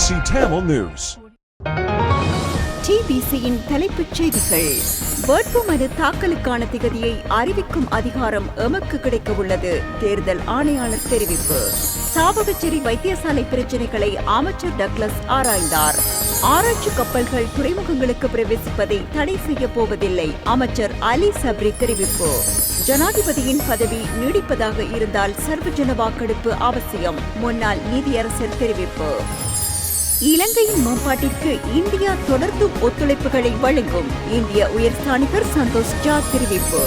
TBC Tamil News. TBCயின் தலைப்புச் செய்திகள். வேட்புமனு தாக்கலுக்கான திகதியை அறிவிக்கும் அதிகாரம் எமக்கு கிடைக்க உள்ளது, தேர்தல் ஆணையாளர் தெரிவிப்பு. சாவகச்சேரி வைத்தியசாலை பிரச்சினைகளை அமைச்சர் டக்ளஸ் ஆராய்ந்தார். ஆராய்ச்சி கப்பல்கள் துறைமுகங்களுக்கு பிரவேசிப்பதை தடை செய்யப் போவதில்லை, அமைச்சர் அலி சப்ரி தெரிவிப்பு. ஜனாதிபதியின் பதவி நீடிப்பதாக இருந்தால் சர்வஜன வாக்கெடுப்பு அவசியம், முன்னாள் நீதியரசர் தெரிவிப்பு. இலங்கையின் மேம்பாட்டிற்கு இந்தியா தொடர்ந்து ஒத்துழைப்புகளை வழங்கும், இந்திய உயர்ஸ்தானிகர் சந்தோஷ் ஜா தெரிவிப்பு.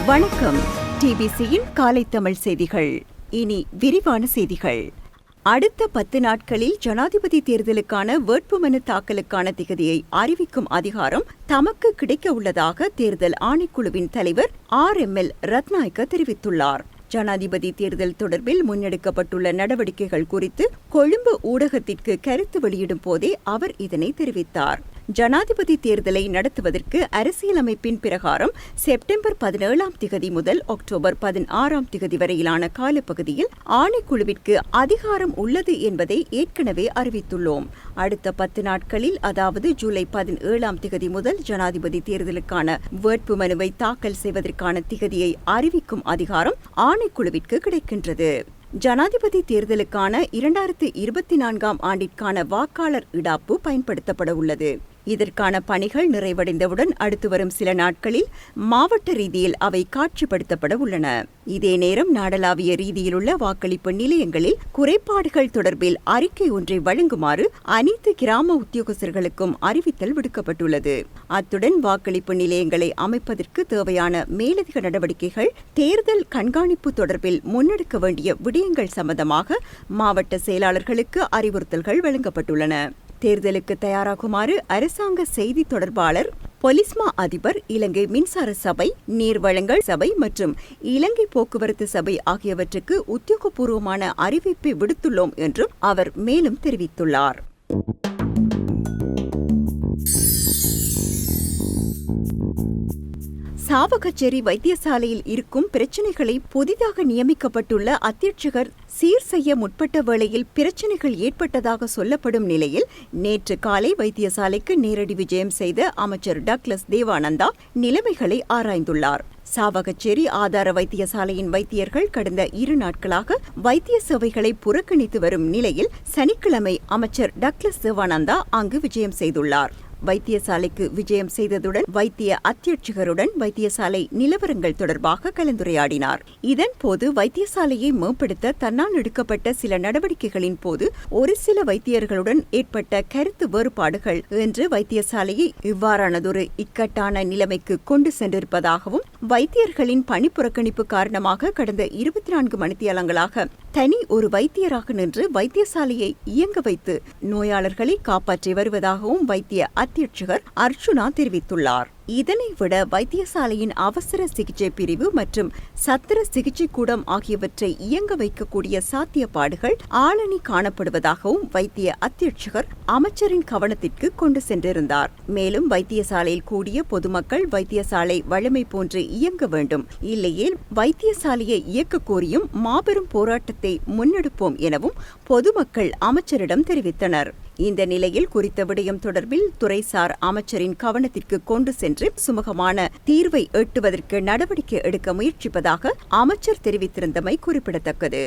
வணக்கம், டிபிசியின் காலை தமிழ் செய்திகள். இனி விரிவான செய்திகள். அடுத்த 10 நாட்களில் ஜனாதிபதி தேர்தலுக்கான வேட்புமனு தாக்கலுக்கான திகதியை அறிவிக்கும் அதிகாரம் தமக்கு கிடைக்க உள்ளதாக தேர்தல் ஆணைக்குழுவின் தலைவர் RML ரத்நாயக்க தெரிவித்துள்ளார். ஜனாதிபதி தேர்தல் தொடர்பில் முன்னெடுக்கப்பட்டுள்ள நடவடிக்கைகள் குறித்து கொழும்பு ஊடகத்திற்கு கருத்து வெளியிடும் போதே அவர் இதனை தெரிவித்தார். ஜனாதிபதி தேர்தலை நடத்துவதற்கு அரசியலமைப்பின் பிரகாரம் செப்டம்பர் 17 முதல் அக்டோபர் 16 வரையிலான காலப்பகுதியில் ஆணைக்குழுவிற்கு அதிகாரம் உள்ளது என்பதை ஏற்கனவே அறிவித்துள்ளோம். அடுத்த 10 நாட்களில், அதாவது ஜூலை 17 முதல் ஜனாதிபதி தேர்தலுக்கான வேட்புமனுவை தாக்கல் செய்வதற்கான திகதியை அறிவிக்கும் அதிகாரம் ஆணைக்குழுவிற்கு கிடைக்கின்றது. ஜனாதிபதி தேர்தலுக்கான 2024 ஆண்டிற்கான வாக்காளர் இடாப்பு பயன்படுத்தப்பட உள்ளது. இதற்கான பணிகள் நிறைவடைந்தவுடன் அடுத்து வரும் சில நாட்களில் மாவட்ட ரீதியில் அவை காட்சிப்படுத்தப்பட உள்ளன. இதே நேரம் நாடளாவிய ரீதியிலுள்ள வாக்களிப்பு நிலையங்களில் குறைபாடுகள் தொடர்பில் அறிக்கை ஒன்றை வழங்குமாறு அனைத்து கிராம உத்தியோகஸ்தர்களுக்கும் அறிவித்தல் விடுக்கப்பட்டுள்ளது. அத்துடன் வாக்களிப்பு நிலையங்களை அமைப்பதற்கு தேவையான மேலதிக நடவடிக்கைகள், தேர்தல் கண்காணிப்பு தொடர்பில் முன்னெடுக்க வேண்டிய விடயங்கள் சம்பந்தமாக மாவட்ட செயலாளர்களுக்கு அறிவுறுத்தல்கள் வழங்கப்பட்டுள்ளன. தேர்தலுக்கு தயாராகுமாறு அரசாங்க செய்தி தொடர்பாளர், பொலிஸ்மா அதிபர், இலங்கை மின்சார சபை, நீர் வழங்கல் சபை மற்றும் இலங்கை போக்குவரத்து சபை ஆகியவற்றுக்கு உத்தியோகபூர்வமான அறிவிப்பை விடுத்துள்ளோம் என்றும் அவர் மேலும் தெரிவித்துள்ளார். சாவகச்சேரி வைத்தியசாலையில் இருக்கும் பிரச்சினைகளை புதிதாக நியமிக்கப்பட்டுள்ள அத்தியட்சகர் சீர் செய்ய முற்பட்ட வேளையில் பிரச்சினைகள் ஏற்பட்டதாக சொல்லப்படும் நிலையில் நேற்று காலை வைத்தியசாலைக்கு நேரடி விஜயம் செய்த அமைச்சர் டக்ளஸ் தேவானந்தா நிலைமைகளை ஆராய்ந்துள்ளார். சாவகச்சேரி ஆதார வைத்தியசாலையின் வைத்தியர்கள் கடந்த 2 நாட்களாக வைத்திய சேவைகளை புறக்கணித்து வரும் நிலையில் சனிக்கிழமை அமைச்சர் டக்ளஸ் தேவானந்தா அங்கு விஜயம் செய்துள்ளார். வைத்தியசாலைக்கு விஜயம் செய்ததுடன் வைத்திய அத்தியட்சகருடன் வைத்தியசாலை நிலவரங்கள் தொடர்பாக கலந்துரையாடினார். இதன்போது வைத்தியசாலையை மேம்படுத்த தன்னால் எடுக்கப்பட்ட சில நடவடிக்கைகளின் போது ஒரு சில வைத்தியர்களுடன் ஏற்பட்ட கருத்து வேறுபாடுகள் என்று வைத்தியசாலையை இவ்வாறானதொரு இக்கட்டான நிலைமைக்கு கொண்டு சென்றிருப்பதாகவும், வைத்தியர்களின் பணி புறக்கணிப்பு காரணமாக கடந்த 24 மணித்தியாலங்களாக தனி ஒரு வைத்தியராக நின்று வைத்தியசாலையை இயங்க வைத்து நோயாளர்களை காப்பாற்றி வருவதாகவும் வைத்திய அத்தியட்சகர் அர்ச்சுனா தெரிவித்துள்ளார். இதனை விட வைத்தியசாலையின் அவசர சிகிச்சை பிரிவு மற்றும் சத்திர சிகிச்சை கூடம் ஆகியவற்றை இயங்க வைக்கக்கூடிய சாத்தியப்பாடுகள் ஆளணி காணப்படுவதாகவும் வைத்திய அத்தியட்சகர் அமைச்சரின் கவனத்திற்கு கொண்டு சென்றிருந்தார். மேலும் வைத்தியசாலையில் கூடிய பொதுமக்கள் வைத்தியசாலை வழமை போன்று இயங்க வேண்டும், இல்லையேல் வைத்தியசாலையை இயக்க கோரியும் மாபெரும் போராட்டத்தை முன்னெடுப்போம் எனவும் பொதுமக்கள் அமைச்சரிடம் தெரிவித்தனர். இந்த நிலையில் குறித்த விடயம் தொடர்பில் துறைசார் அமைச்சரின் கவனத்திற்கு கொண்டு சென்று சுமூகமான தீர்வை எட்டுவதற்கு நடவடிக்கை எடுக்க முயற்சிப்பதாக அமைச்சர் தெரிவித்திருந்தமை குறிப்பிடத்தக்கது.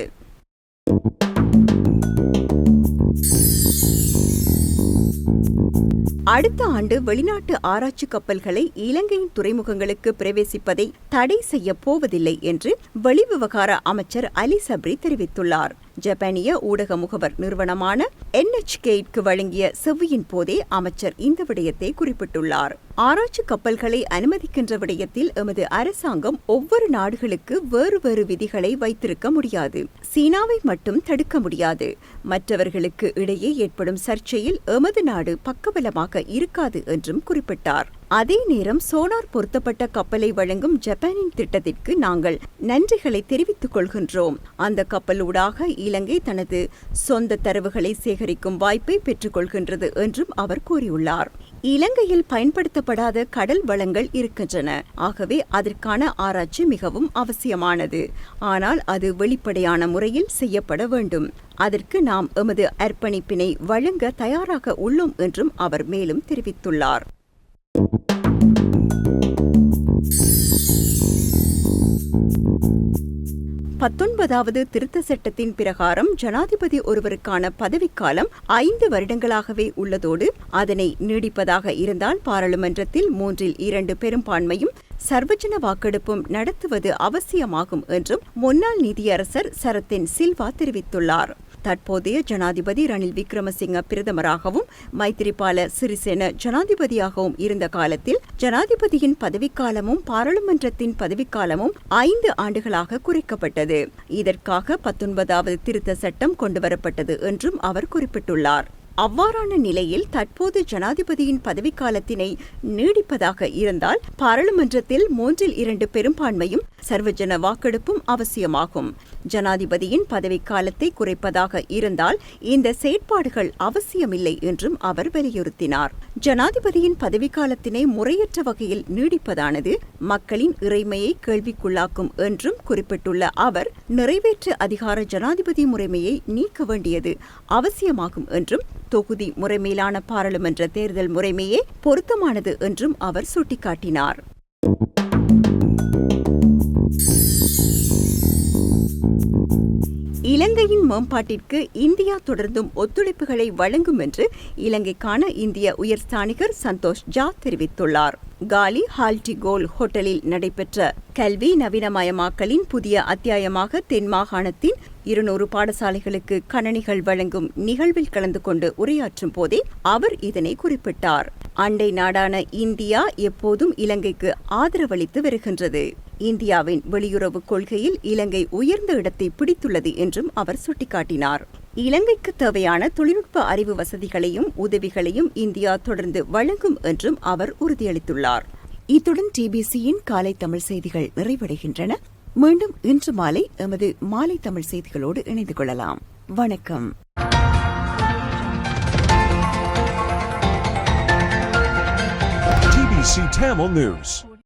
அடுத்த ஆண்டு வெளிநாட்டு ஆராய்ச்சி கப்பல்களை இலங்கையின் துறைமுகங்களுக்கு பிரவேசிப்பதை தடை செய்யப் போவதில்லை என்று வெளிவிவகார அமைச்சர் அலி சப்ரி தெரிவித்துள்ளார். ஜப்பானிய ஊடக முகவர் நிறுவனமான NHK-க்கு வழங்கிய செவ்வியின் போதே அமைச்சர் இந்த விடயத்தை குறிப்பிட்டுள்ளார். ஆராய்ச்சி கப்பல்களை அனுமதிக்கின்ற விடயத்தில் எமது அரசாங்கம் ஒவ்வொரு நாடுகளுக்கு வேறு வேறு விதிகளை வைத்திருக்க முடியாது. சீனாவை மட்டும் தடுக்க முடியாது. மற்றவர்களுக்கு இடையே ஏற்படும் சர்ச்சையில் எமது நாடு பக்கபலமாக இருக்காது என்றும் குறிப்பிட்டார். அதே நேரம் சோனார் பொருத்தப்பட்ட கப்பலை வழங்கும் ஜப்பானின் திட்டத்திற்கு நாங்கள் நன்றிகளை தெரிவித்துக் கொள்கின்றோம். அந்த கப்பலூடாக இலங்கை தனது சொந்த தரவுகளை சேகரிக்கும் வாய்ப்பை பெற்றுக் கொள்கின்றது என்றும் அவர் கூறியுள்ளார். இலங்கையில் பயன்படுத்தப்படாத கடல் வளங்கள் இருக்கின்றன. ஆகவே அதற்கான ஆராய்ச்சி மிகவும் அவசியமானது. ஆனால் அது வெளிப்படையான முறையில் செய்யப்பட வேண்டும். அதற்கு நாம் எமது அர்ப்பணிப்பினை வழங்க தயாராக உள்ளோம் என்றும் அவர் மேலும் தெரிவித்துள்ளார். 19வது திருத்த சட்டத்தின் பிரகாரம் ஜனாதிபதி ஒருவருக்கான பதவிக்காலம் 5 வருடங்களாகவே உள்ளதோடு அதனை நீடிப்பதாக இருந்தால் பாராளுமன்றத்தில் 3/2 பெரும்பான்மையும் சர்வஜன வாக்கெடுப்பும் நடத்துவது அவசியமாகும் என்றும் முன்னாள் நீதியரசர் சரத்தின் சில்வா தெரிவித்துள்ளார். தற்போதைய ஜனாதிபதி ரணில் விக்ரமசிங்க பிரதமராகவும் மைத்திரிபால சிறிசேன ஜனாதிபதியாகவும் இருந்த காலத்தில் ஜனாதிபதியின் பதவிக்காலமும் பாராளுமன்றத்தின் பதவிக்காலமும் 5 ஆண்டுகளாக குறைக்கப்பட்டது. இதற்காக 19வது திருத்த சட்டம் கொண்டுவரப்பட்டது என்றும் அவர் குறிப்பிட்டுள்ளார். அவ்வாறான நிலையில் தற்போது ஜனாதிபதியின் பதவிக்காலத்தினை நீடிப்பதாக இருந்தால் பாராளுமன்றத்தில் 3/2 பெரும்பான்மையும் சர்வஜன வாக்கெடுப்பும் அவசியமாகும். ஜனாதிபதியின் பதவிக்காலத்தை குறைப்பதாக இருந்தால் இந்த செயற்பாடுகள் அவசியமில்லை என்றும் அவர் வலியுறுத்தினார். ஜனாதிபதியின் பதவிக்காலத்தினை முறையற்ற வகையில் நீடிப்பதானது மக்களின் இறைமையை கேள்விக்குள்ளாக்கும் என்றும் குறிப்பிட்டுள்ள அவர் நிறைவேற்று அதிகார ஜனாதிபதி முறைமையை நீக்க வேண்டியது அவசியமாகும் என்றும் தொகுதி முறைமையிலான பாராளுமன்ற தேர்தல் முறைமையே பொருத்தமானது என்றும் அவர் சுட்டிக்காட்டினார். இலங்கையின் மேம்பாட்டிற்கு இந்தியா தொடர்ந்தும் ஒத்துழைப்புகளை வழங்கும் என்று இலங்கைக்கான இந்திய உயர்ஸ்தானிகர் சந்தோஷ் ஜா தெரிவித்துள்ளார். காலி ஹால்டிகோல் ஹோட்டலில் நடைபெற்ற கல்வி நவீனமயமாக்கலின் புதிய அத்தியாயமாக தென் மாகாணத்தின் 200 பாடசாலைகளுக்கு கணனிகள் வழங்கும் நிகழ்வில் கலந்து கொண்டு உரையாற்றும் போதே அவர் இதனை குறிப்பிட்டார். அண்டை நாடான இந்தியா எப்போதும் இலங்கைக்கு ஆதரவளித்து வருகின்றது. இந்தியாவின் வெளியுறவு கொள்கையில் இலங்கை உயர்ந்த இடத்தை பிடித்துள்ளது என்றும் அவர் சுட்டிக்காட்டினார். இலங்கைக்கு தேவையான தொழில்நுட்ப அறிவு வசதிகளையும் உதவிகளையும் இந்தியா தொடர்ந்து வழங்கும் என்றும் அவர் உறுதியளித்துள்ளார். இத்துடன் டிபிசியின் காலை தமிழ் செய்திகள் நிறைவடைகின்றன. மீண்டும் இன்று மாலை எமது மாலை தமிழ் செய்திகளோடு இணைந்து கொள்ளலாம். வணக்கம். TBC Tamil News.